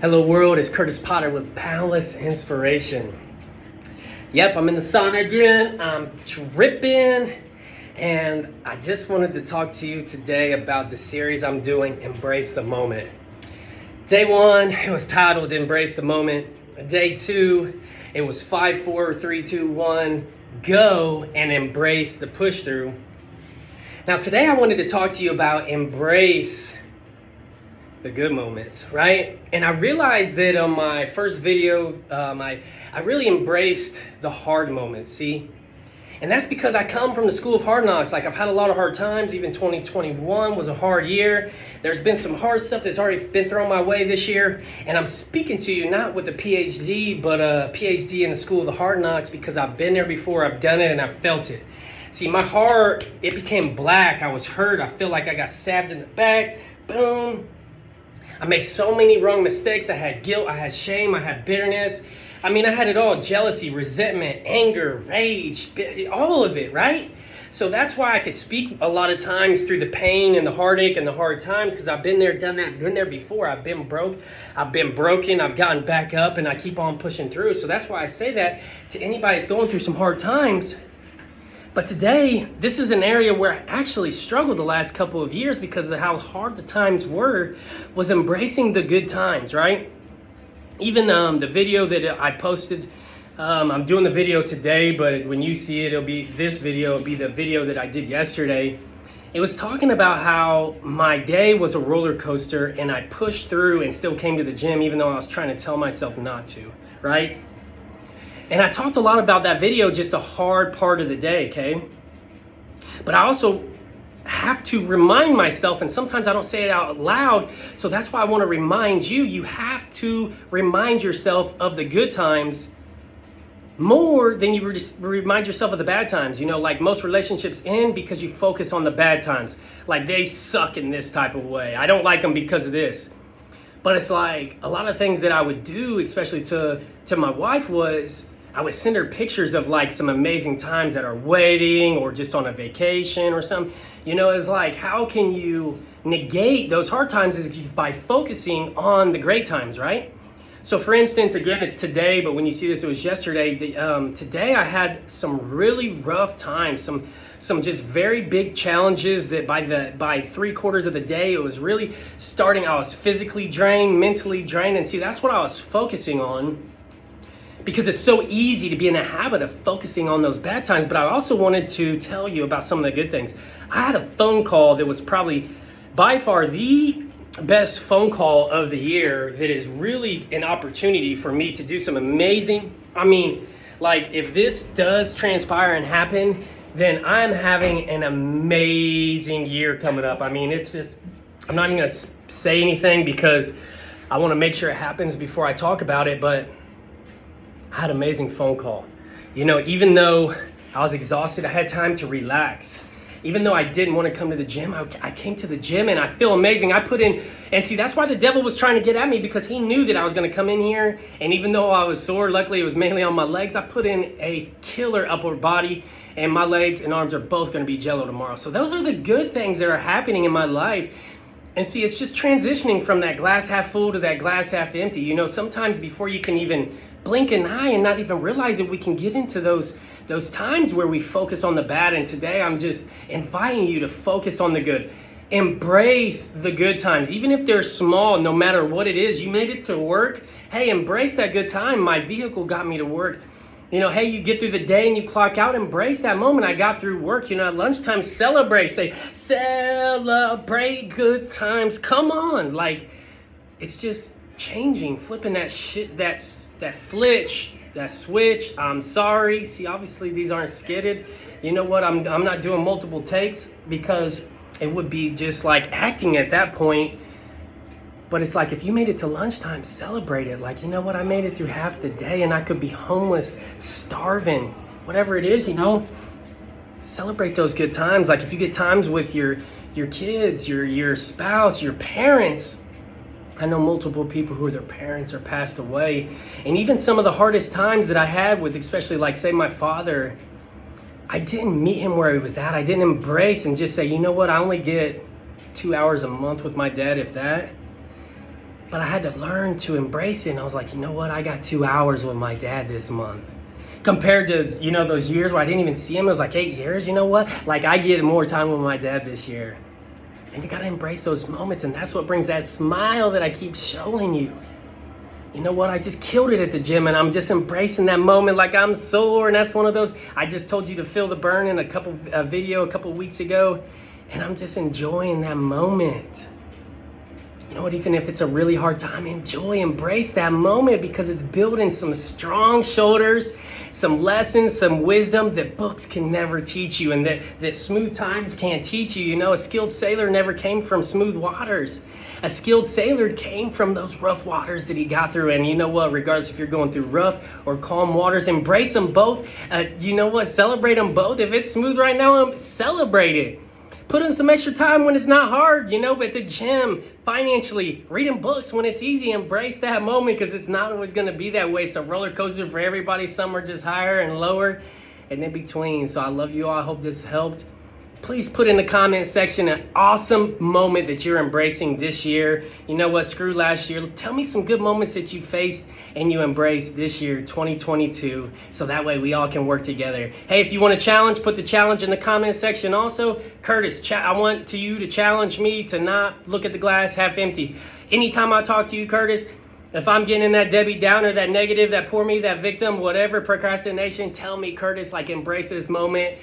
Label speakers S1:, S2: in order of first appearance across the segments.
S1: Hello world, it's Kurtis Potter with Boundless Inspiration. Yep, I'm in the sauna again. I'm tripping. And I just wanted to talk to you today about the series I'm doing, Embrace the Moment. Day 1, it was titled Embrace the Moment. Day 2, it was 5, 4, 3, 2, 1, go and embrace the push through. Now today I wanted to talk to you about embrace the good moments, right? And I realized that on my first video, I really embraced the hard moments, see? And that's because I come from the school of hard knocks. Like, I've had a lot of hard times. Even 2021 was a hard year. There's been some hard stuff that's already been thrown my way this year. And I'm speaking to you not with a PhD, but a PhD in the school of the hard knocks, because I've been there before, I've done it, and I've felt it. See, my heart, it became black. I was hurt. I feel like I got stabbed in the back. Boom. I made so many wrong mistakes. I had guilt, I had shame, I had bitterness. I mean, I had it all: jealousy, resentment, anger, rage, all of it, right? So that's why I could speak a lot of times through the pain and the heartache and the hard times, because I've been there, done that, been there before. I've been broke, I've been broken, I've gotten back up, and I keep on pushing through. So that's why I say that to anybody who's going through some hard times. But today, this is an area where I actually struggled the last couple of years because of how hard the times were, was embracing the good times, right? Even the video that I posted, I'm doing the video today, but when you see it, it'll be this video, it'll be the video that I did yesterday. It was talking about how my day was a roller coaster and I pushed through and still came to the gym even though I was trying to tell myself not to, right? And I talked a lot about that video, just the hard part of the day, okay? But I also have to remind myself, and sometimes I don't say it out loud, so that's why I want to remind you, you have to remind yourself of the good times more than you remind yourself of the bad times. You know, like most relationships end because you focus on the bad times. Like, they suck in this type of way. I don't like them because of this. But it's like a lot of things that I would do, especially to my wife, was I would send her pictures of like some amazing times at our wedding or just on a vacation or something. You know, it's like, how can you negate those hard times is by focusing on the great times, right? So for instance, again, it's today, but when you see this, it was yesterday. Today I had some really rough times, some just very big challenges that by 3/4 of the day, it was really starting. I was physically drained, mentally drained. And see, that's what I was focusing on, because it's so easy to be in a habit of focusing on those bad times. But I also wanted to tell you about some of the good things. I had a phone call that was probably by far the best phone call of the year, that is really an opportunity for me to do some amazing, I mean, like, if this does transpire and happen, then I'm having an amazing year coming up. I mean, it's just, I'm not even going to say anything because I want to make sure it happens before I talk about it, but I had an amazing phone call. You know, even though I was exhausted, I had time to relax. Even though I didn't want to come to the gym, I came to the gym and I feel amazing. I put in, and see, that's why the devil was trying to get at me, because he knew that I was going to come in here. And even though I was sore, luckily it was mainly on my legs, I put in a killer upper body, and my legs and arms are both going to be jello tomorrow. So those are the good things that are happening in my life. And see, it's just transitioning from that glass half full to that glass half empty. You know, sometimes before you can even blink an eye and not even realize it, we can get into those times where we focus on the bad. And today I'm just inviting you to focus on the good. Embrace the good times, even if they're small. No matter what it is, you made it to work. Hey, embrace that good time. My vehicle got me to work. You know, hey, you get through the day and you clock out, embrace that moment. I got through work, you know, at lunchtime, celebrate. Say, celebrate good times. Come on. Like, it's just changing, flipping that shit, that switch. I'm sorry. See, obviously these aren't skidded. You know what? I'm not doing multiple takes because it would be just like acting at that point. But it's like, if you made it to lunchtime, celebrate it. Like, you know what? I made it through half the day and I could be homeless, starving, whatever it is, you know? Celebrate those good times. Like, if you get times with your kids, your spouse, your parents. I know multiple people who their parents are passed away. And even some of the hardest times that I had with, especially like, say, my father, I didn't meet him where he was at. I didn't embrace and just say, you know what? I only get 2 hours a month with my dad, if that. But I had to learn to embrace it. And I was like, you know what? I got 2 hours with my dad this month. Compared to, those years where I didn't even see him, it was like 8 years, you know what? Like, I get more time with my dad this year. And you gotta embrace those moments, and that's what brings that smile that I keep showing you. You know what? I just killed it at the gym, and I'm just embracing that moment like I'm sore, and that's one of those, I just told you to feel the burn in a video a couple weeks ago, and I'm just enjoying that moment. You know what, even if it's a really hard time, embrace that moment, because it's building some strong shoulders, some lessons, some wisdom that books can never teach you, and that smooth times can't teach you. You know, a skilled sailor never came from smooth waters. A skilled sailor came from those rough waters that he got through. And you know what, regardless if you're going through rough or calm waters, embrace them both. You know what, celebrate them both. If it's smooth right now, celebrate it. Put in some extra time when it's not hard, at the gym, financially, reading books when it's easy. Embrace that moment, because it's not always going to be that way. It's a roller coaster for everybody. Some are just higher and lower and in between. So I love you all. I hope this helped. Please put in the comment section an awesome moment that you're embracing this year. You know what? Screw last year. Tell me some good moments that you faced and you embraced this year, 2022. So that way we all can work together. Hey, if you want a challenge, put the challenge in the comment section also. Kurtis, I want you to challenge me to not look at the glass half empty. Anytime I talk to you, Kurtis, if I'm getting in that Debbie Downer, that negative, that poor me, that victim, whatever, procrastination, tell me, Kurtis, like, embrace this moment.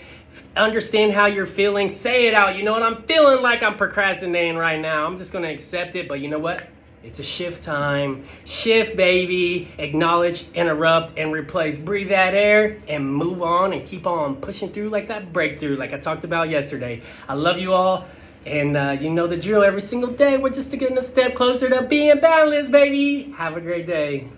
S1: Understand how you're feeling. Say it out. You know what? I'm feeling like I'm procrastinating right now. I'm just going to accept it. But you know what? It's a shift time. Shift, baby. Acknowledge, interrupt, and replace. Breathe that air and move on and keep on pushing through like that breakthrough like I talked about yesterday. I love you all. And you know the drill. Every single day, we're just getting a step closer to being boundless, baby. Have a great day.